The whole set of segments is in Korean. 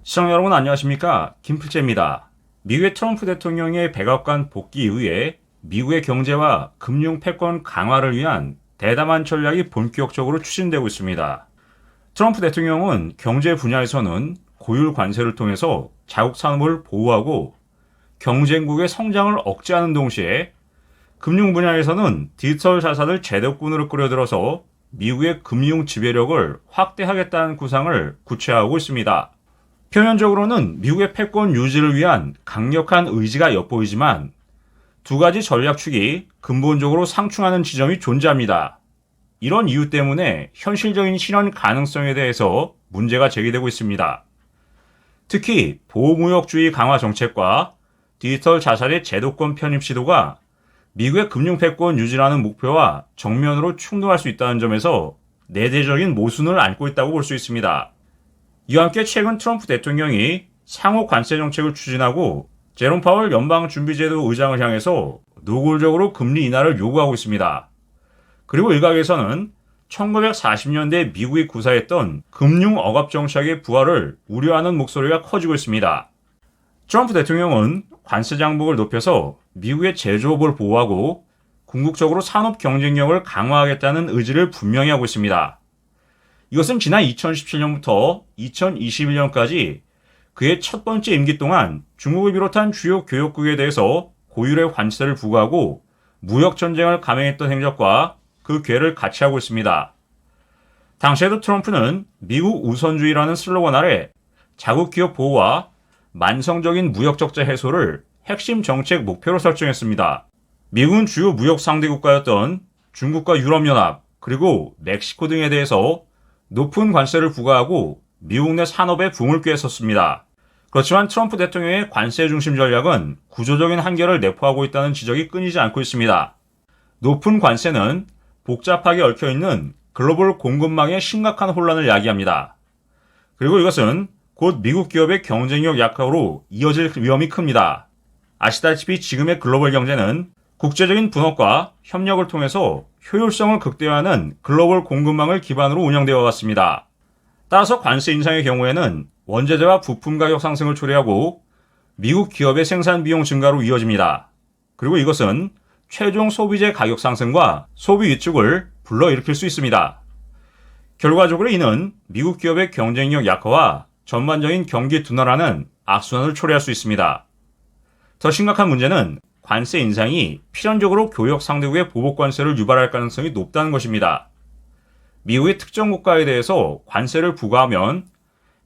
시청자 여러분 안녕하십니까? 김필재입니다. 미국의 트럼프 대통령의 백악관 복귀 이후에 미국의 경제와 금융 패권 강화를 위한 대담한 전략이 본격적으로 추진되고 있습니다. 트럼프 대통령은 경제 분야에서는 고율 관세를 통해서 자국 산업을 보호하고 경쟁국의 성장을 억제하는 동시에 금융 분야에서는 디지털 자산을 제도권으로 끌어들여서 미국의 금융 지배력을 확대하겠다는 구상을 구체화하고 있습니다. 표면적으로는 미국의 패권 유지를 위한 강력한 의지가 엿보이지만 두 가지 전략축이 근본적으로 상충하는 지점이 존재합니다. 이런 이유 때문에 현실적인 실현 가능성에 대해서 문제가 제기되고 있습니다. 특히 보호무역주의 강화 정책과 디지털 자산의 제도권 편입 시도가 미국의 금융 패권 유지라는 목표와 정면으로 충돌할 수 있다는 점에서 내재적인 모순을 안고 있다고 볼 수 있습니다. 이와 함께 최근 트럼프 대통령이 상호 관세 정책을 추진하고 제롬 파월 연방준비제도 의장을 향해서 노골적으로 금리 인하를 요구하고 있습니다. 그리고 일각에서는 1940년대 미국이 구사했던 금융 억압 정책의 부활을 우려하는 목소리가 커지고 있습니다. 트럼프 대통령은 관세 장벽을 높여서 미국의 제조업을 보호하고 궁극적으로 산업 경쟁력을 강화하겠다는 의지를 분명히 하고 있습니다. 이것은 지난 2017년부터 2021년까지 그의 첫 번째 임기 동안 중국을 비롯한 주요 교역국에 대해서 고율의 관세를 부과하고 무역 전쟁을 감행했던 행적과 그 궤를 같이 하고 있습니다. 당시에도 트럼프는 미국 우선주의라는 슬로건 아래 자국 기업 보호와 만성적인 무역 적자 해소를 핵심 정책 목표로 설정했습니다. 미국은 주요 무역 상대 국가였던 중국과 유럽연합 그리고 멕시코 등에 대해서 높은 관세를 부과하고 미국 내 산업에 붕을 꿰었었습니다. 그렇지만 트럼프 대통령의 관세 중심 전략은 구조적인 한계를 내포하고 있다는 지적이 끊이지 않고 있습니다. 높은 관세는 복잡하게 얽혀있는 글로벌 공급망의 심각한 혼란을 야기합니다. 그리고 이것은 곧 미국 기업의 경쟁력 약화로 이어질 위험이 큽니다. 아시다시피 지금의 글로벌 경제는 국제적인 분업과 협력을 통해서 효율성을 극대화하는 글로벌 공급망을 기반으로 운영되어 왔습니다. 따라서 관세 인상의 경우에는 원재료와 부품 가격 상승을 초래하고 미국 기업의 생산 비용 증가로 이어집니다. 그리고 이것은 최종 소비재 가격 상승과 소비 위축을 불러일으킬 수 있습니다. 결과적으로 이는 미국 기업의 경쟁력 약화와 전반적인 경기 둔화라는 악순환을 초래할 수 있습니다. 더 심각한 문제는 관세 인상이 필연적으로 교역 상대국의 보복 관세를 유발할 가능성이 높다는 것입니다. 미국의 특정 국가에 대해서 관세를 부과하면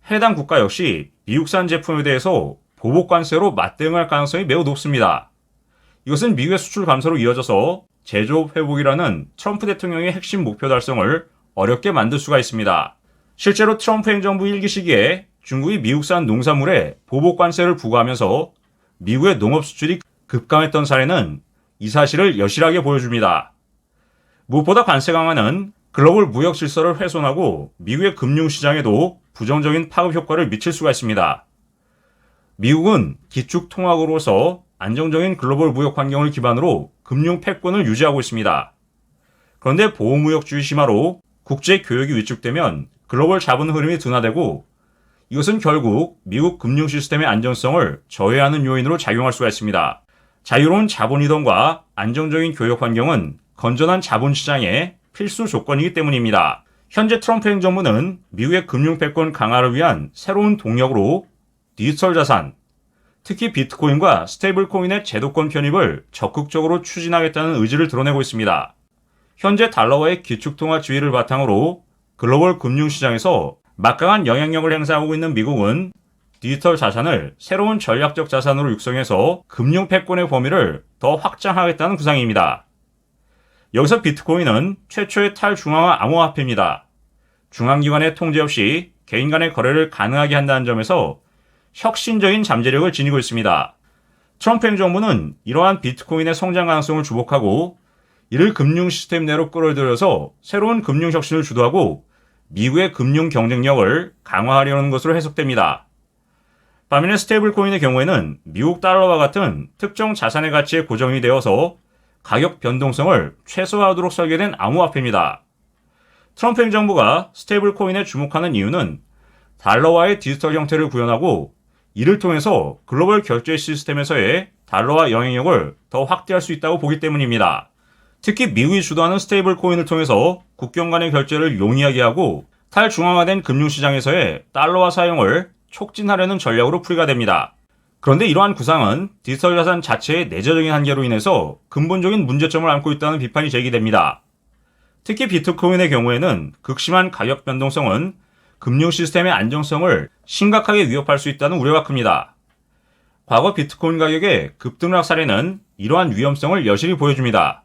해당 국가 역시 미국산 제품에 대해서 보복 관세로 맞대응할 가능성이 매우 높습니다. 이것은 미국의 수출 감소로 이어져서 제조업 회복이라는 트럼프 대통령의 핵심 목표 달성을 어렵게 만들 수가 있습니다. 실제로 트럼프 행정부 1기 시기에 중국이 미국산 농산물에 보복 관세를 부과하면서 미국의 농업 수출이 급감했던 사례는 이 사실을 여실하게 보여줍니다. 무엇보다 관세 강화는 글로벌 무역 질서를 훼손하고 미국의 금융시장에도 부정적인 파급 효과를 미칠 수가 있습니다. 미국은 기축 통화국으로서 안정적인 글로벌 무역 환경을 기반으로 금융 패권을 유지하고 있습니다. 그런데 보호무역주의 심화로 국제 교역이 위축되면 글로벌 자본 흐름이 둔화되고 이것은 결국 미국 금융 시스템의 안정성을 저해하는 요인으로 작용할 수가 있습니다. 자유로운 자본 이동과 안정적인 교역 환경은 건전한 자본시장의 필수 조건이기 때문입니다. 현재 트럼프 행정부는 미국의 금융 패권 강화를 위한 새로운 동력으로 디지털 자산, 특히 비트코인과 스테이블 코인의 제도권 편입을 적극적으로 추진하겠다는 의지를 드러내고 있습니다. 현재 달러와의 기축통화 지위를 바탕으로 글로벌 금융시장에서 막강한 영향력을 행사하고 있는 미국은 디지털 자산을 새로운 전략적 자산으로 육성해서 금융 패권의 범위를 더 확장하겠다는 구상입니다. 여기서 비트코인은 최초의 탈중앙화 암호화폐입니다. 중앙기관의 통제 없이 개인 간의 거래를 가능하게 한다는 점에서 혁신적인 잠재력을 지니고 있습니다. 트럼프 행정부는 이러한 비트코인의 성장 가능성을 주목하고 이를 금융 시스템 내로 끌어들여서 새로운 금융 혁신을 주도하고 미국의 금융 경쟁력을 강화하려는 것으로 해석됩니다. 반면에 스테이블 코인의 경우에는 미국 달러와 같은 특정 자산의 가치에 고정이 되어서 가격 변동성을 최소화하도록 설계된 암호화폐입니다. 트럼프 행정부가 스테이블 코인에 주목하는 이유는 달러화의 디지털 형태를 구현하고 이를 통해서 글로벌 결제 시스템에서의 달러화 영향력을 더 확대할 수 있다고 보기 때문입니다. 특히 미국이 주도하는 스테이블 코인을 통해서 국경 간의 결제를 용이하게 하고 탈중앙화된 금융시장에서의 달러화 사용을 촉진하려는 전략으로 풀이가 됩니다. 그런데 이러한 구상은 디지털 자산 자체의 내재적인 한계로 인해서 근본적인 문제점을 안고 있다는 비판이 제기됩니다. 특히 비트코인의 경우에는 극심한 가격 변동성은 금융 시스템의 안정성을 심각하게 위협할 수 있다는 우려가 큽니다. 과거 비트코인 가격의 급등락 사례는 이러한 위험성을 여실히 보여줍니다.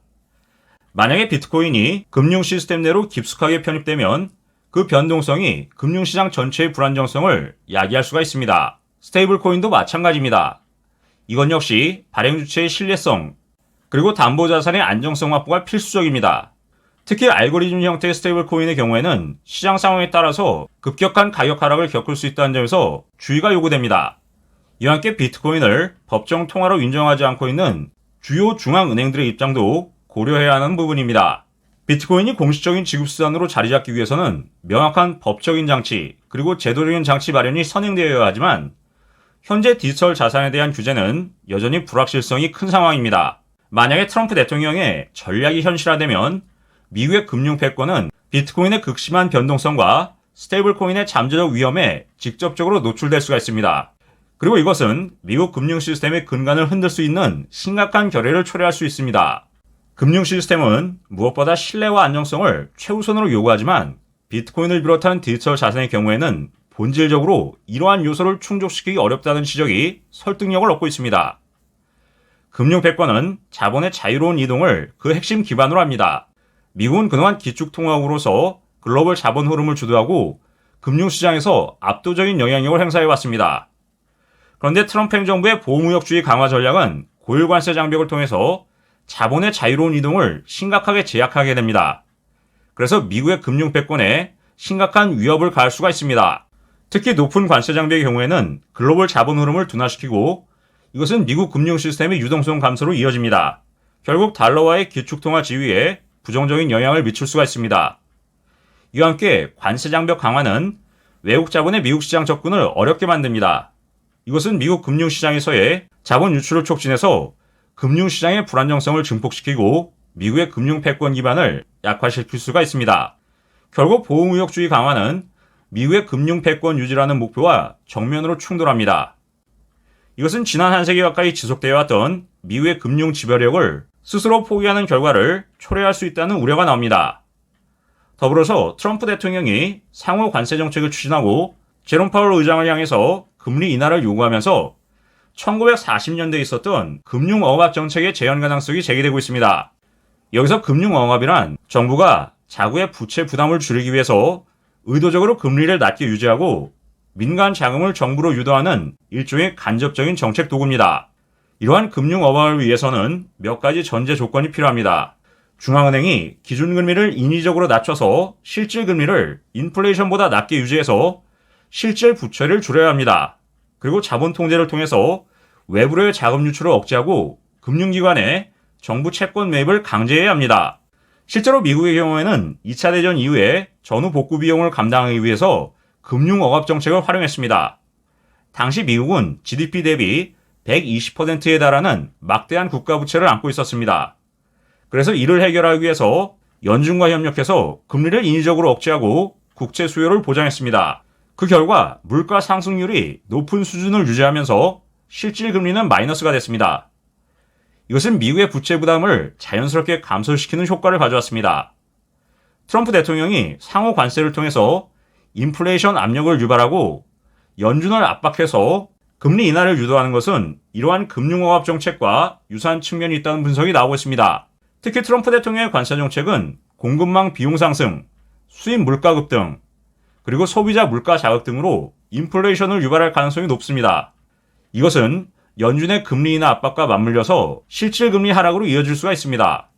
만약에 비트코인이 금융 시스템 내로 깊숙하게 편입되면 그 변동성이 금융시장 전체의 불안정성을 야기할 수가 있습니다. 스테이블 코인도 마찬가지입니다. 이건 역시 발행 주체의 신뢰성, 그리고 담보자산의 안정성 확보가 필수적입니다. 특히 알고리즘 형태의 스테이블 코인의 경우에는 시장 상황에 따라서 급격한 가격 하락을 겪을 수 있다는 점에서 주의가 요구됩니다. 이와 함께 비트코인을 법정 통화로 인정하지 않고 있는 주요 중앙은행들의 입장도 고려해야 하는 부분입니다. 비트코인이 공식적인 지급수단으로 자리 잡기 위해서는 명확한 법적인 장치, 그리고 제도적인 장치 마련이 선행되어야 하지만 현재 디지털 자산에 대한 규제는 여전히 불확실성이 큰 상황입니다. 만약에 트럼프 대통령의 전략이 현실화되면 미국의 금융 패권은 비트코인의 극심한 변동성과 스테이블 코인의 잠재적 위험에 직접적으로 노출될 수가 있습니다. 그리고 이것은 미국 금융 시스템의 근간을 흔들 수 있는 심각한 결여를 초래할 수 있습니다. 금융 시스템은 무엇보다 신뢰와 안정성을 최우선으로 요구하지만 비트코인을 비롯한 디지털 자산의 경우에는 본질적으로 이러한 요소를 충족시키기 어렵다는 지적이 설득력을 얻고 있습니다. 금융 패권은 자본의 자유로운 이동을 그 핵심 기반으로 합니다. 미국은 그동안 기축통화국으로서 글로벌 자본 흐름을 주도하고 금융시장에서 압도적인 영향력을 행사해왔습니다. 그런데 트럼프 행정부의 보호무역주의 강화 전략은 고율 관세 장벽을 통해서 자본의 자유로운 이동을 심각하게 제약하게 됩니다. 그래서 미국의 금융 패권에 심각한 위협을 가할 수가 있습니다. 특히 높은 관세 장벽의 경우에는 글로벌 자본 흐름을 둔화시키고 이것은 미국 금융 시스템의 유동성 감소로 이어집니다. 결국 달러와의 기축통화 지위에 부정적인 영향을 미칠 수가 있습니다. 이와 함께 관세 장벽 강화는 외국 자본의 미국 시장 접근을 어렵게 만듭니다. 이것은 미국 금융시장에서의 자본 유출을 촉진해서 금융시장의 불안정성을 증폭시키고 미국의 금융 패권 기반을 약화시킬 수가 있습니다. 결국 보호무역주의 강화는 미국의 금융 패권 유지라는 목표와 정면으로 충돌합니다. 이것은 지난 한 세기 가까이 지속되어 왔던 미국의 금융 지배력을 스스로 포기하는 결과를 초래할 수 있다는 우려가 나옵니다. 더불어서 트럼프 대통령이 상호 관세 정책을 추진하고 제롬 파월 의장을 향해서 금리 인하를 요구하면서 1940년대에 있었던 금융어업 정책의 재현 가능성이 제기되고 있습니다. 여기서 금융어업이란 정부가 자구의 부채 부담을 줄이기 위해서 의도적으로 금리를 낮게 유지하고 민간 자금을 정부로 유도하는 일종의 간접적인 정책 도구입니다. 이러한 금융어업을 위해서는 몇 가지 전제 조건이 필요합니다. 중앙은행이 기준금리를 인위적으로 낮춰서 실질금리를 인플레이션보다 낮게 유지해서 실질 부채를 줄여야 합니다. 그리고 자본 통제를 통해서 외부로의 자금 유출을 억제하고 금융기관에 정부 채권 매입을 강제해야 합니다. 실제로 미국의 경우에는 2차 대전 이후에 전후 복구 비용을 감당하기 위해서 금융어업 정책을 활용했습니다. 당시 미국은 GDP 대비 120%에 달하는 막대한 국가부채를 안고 있었습니다. 그래서 이를 해결하기 위해서 연준과 협력해서 금리를 인위적으로 억제하고 국채 수요를 보장했습니다. 그 결과 물가 상승률이 높은 수준을 유지하면서 실질 금리는 마이너스가 됐습니다. 이것은 미국의 부채 부담을 자연스럽게 감소시키는 효과를 가져왔습니다. 트럼프 대통령이 상호 관세를 통해서 인플레이션 압력을 유발하고 연준을 압박해서 금리 인하를 유도하는 것은 이러한 금융어업 정책과 유사한 측면이 있다는 분석이 나오고 있습니다. 특히 트럼프 대통령의 관세 정책은 공급망 비용 상승, 수입 물가 급등, 그리고 소비자 물가 자극 등으로 인플레이션을 유발할 가능성이 높습니다. 이것은 연준의 금리 인하 압박과 맞물려서 실질 금리 하락으로 이어질 수가 있습니다.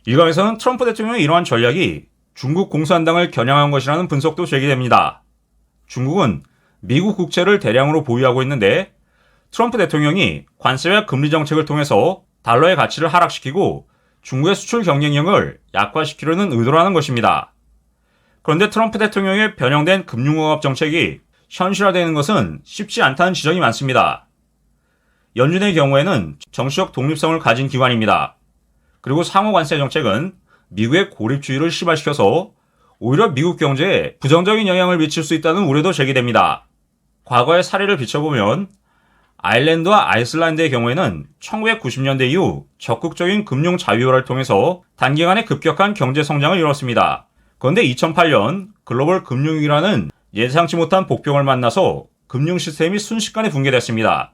일각에서는 트럼프 대통령의 이러한 전략이 중국 공산당을 겨냥한 것이라는 분석도 제기됩니다. 중국은 미국 국채를 대량으로 보유하고 있는데 트럼프 대통령이 관세와 금리 정책을 통해서 달러의 가치를 하락시키고 중국의 수출 경쟁력을 약화시키려는 의도라는 것입니다. 그런데 트럼프 대통령의 변형된 금융어업 정책이 현실화되는 것은 쉽지 않다는 지적이 많습니다. 연준의 경우에는 정치적 독립성을 가진 기관입니다. 그리고 상호 관세 정책은 미국의 고립주의를 시발시켜서 오히려 미국 경제에 부정적인 영향을 미칠 수 있다는 우려도 제기됩니다. 과거의 사례를 비춰보면 아일랜드와 아이슬란드의 경우에는 1990년대 이후 적극적인 금융 자유화를 통해서 단기간에 급격한 경제 성장을 이뤘습니다. 그런데 2008년 글로벌 금융위기라는 예상치 못한 복병을 만나서 금융 시스템이 순식간에 붕괴됐습니다.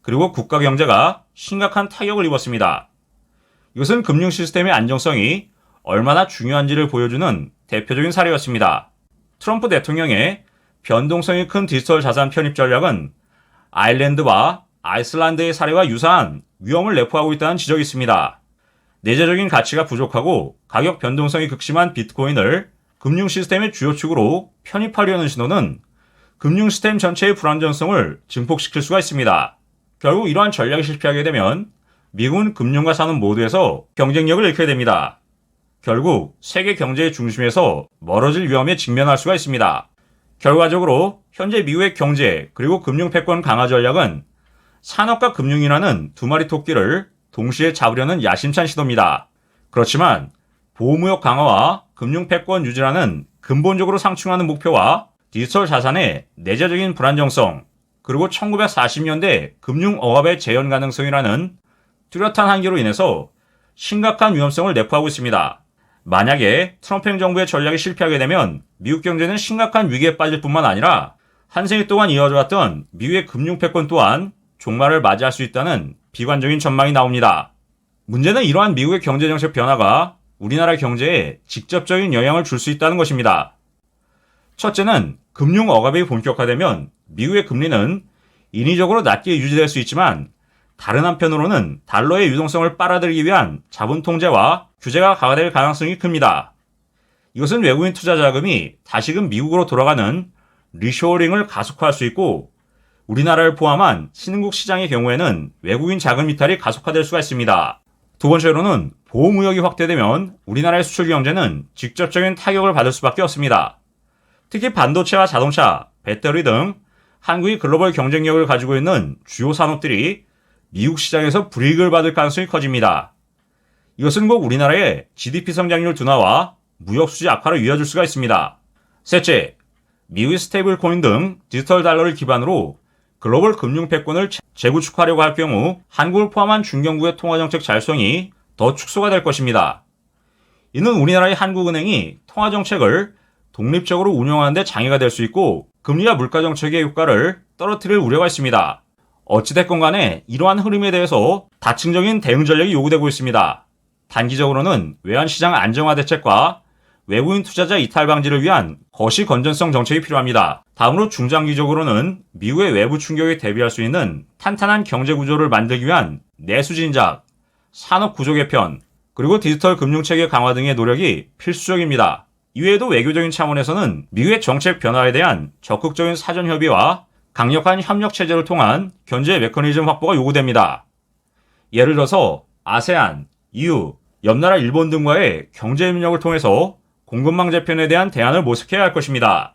그리고 국가 경제가 심각한 타격을 입었습니다. 이것은 금융 시스템의 안정성이 얼마나 중요한지를 보여주는 대표적인 사례였습니다. 트럼프 대통령의 변동성이 큰 디지털 자산 편입 전략은 아일랜드와 아이슬란드의 사례와 유사한 위험을 내포하고 있다는 지적이 있습니다. 내재적인 가치가 부족하고 가격 변동성이 극심한 비트코인을 금융 시스템의 주요 축으로 편입하려는 신호는 금융 시스템 전체의 불안정성을 증폭시킬 수가 있습니다. 결국 이러한 전략이 실패하게 되면 미국은 금융과 산업 모두에서 경쟁력을 잃게 됩니다. 결국 세계 경제의 중심에서 멀어질 위험에 직면할 수가 있습니다. 결과적으로 현재 미국의 경제 그리고 금융 패권 강화 전략은 산업과 금융이라는 두 마리 토끼를 동시에 잡으려는 야심찬 시도입니다. 그렇지만 보호무역 강화와 금융 패권 유지라는 근본적으로 상충하는 목표와 디지털 자산의 내재적인 불안정성 그리고 1940년대 금융 억압의 재현 가능성이라는 뚜렷한 한계로 인해서 심각한 위험성을 내포하고 있습니다. 만약에 트럼프 행정부의 전략이 실패하게 되면 미국 경제는 심각한 위기에 빠질 뿐만 아니라 한 세기 동안 이어져 왔던 미국의 금융 패권 또한 종말을 맞이할 수 있다는 비관적인 전망이 나옵니다. 문제는 이러한 미국의 경제정책 변화가 우리나라 경제에 직접적인 영향을 줄 수 있다는 것입니다. 첫째는 금융 억압이 본격화되면 미국의 금리는 인위적으로 낮게 유지될 수 있지만 다른 한편으로는 달러의 유동성을 빨아들이기 위한 자본 통제와 규제가 강화될 가능성이 큽니다. 이것은 외국인 투자 자금이 다시금 미국으로 돌아가는 리쇼어링을 가속화할 수 있고 우리나라를 포함한 신흥국 시장의 경우에는 외국인 자금 이탈이 가속화될 수가 있습니다. 두 번째로는 보호무역이 확대되면 우리나라의 수출 경제는 직접적인 타격을 받을 수밖에 없습니다. 특히 반도체와 자동차, 배터리 등 한국이 글로벌 경쟁력을 가지고 있는 주요 산업들이 미국 시장에서 불이익을 받을 가능성이 커집니다. 이것은 곧 우리나라의 GDP 성장률 둔화와 무역 수지 악화로 이어질 수가 있습니다. 셋째, 미국의 스테이블 코인 등 디지털 달러를 기반으로 글로벌 금융 패권을 재구축하려고 할 경우 한국을 포함한 중견국의 통화정책 자율성이 더 축소가 될 것입니다. 이는 우리나라의 한국은행이 통화정책을 독립적으로 운영하는 데 장애가 될 수 있고 금리와 물가정책의 효과를 떨어뜨릴 우려가 있습니다. 어찌됐건 간에 이러한 흐름에 대해서 다층적인 대응 전략이 요구되고 있습니다. 단기적으로는 외환시장 안정화 대책과 외국인 투자자 이탈 방지를 위한 거시 건전성 정책이 필요합니다. 다음으로 중장기적으로는 미국의 외부 충격에 대비할 수 있는 탄탄한 경제 구조를 만들기 위한 내수 진작, 산업 구조 개편, 그리고 디지털 금융체계 강화 등의 노력이 필수적입니다. 이외에도 외교적인 차원에서는 미국의 정책 변화에 대한 적극적인 사전 협의와 강력한 협력 체제를 통한 견제 메커니즘 확보가 요구됩니다. 예를 들어서 아세안, EU, 옆나라 일본 등과의 경제 협력을 통해서 공급망 재편에 대한 대안을 모색해야 할 것입니다.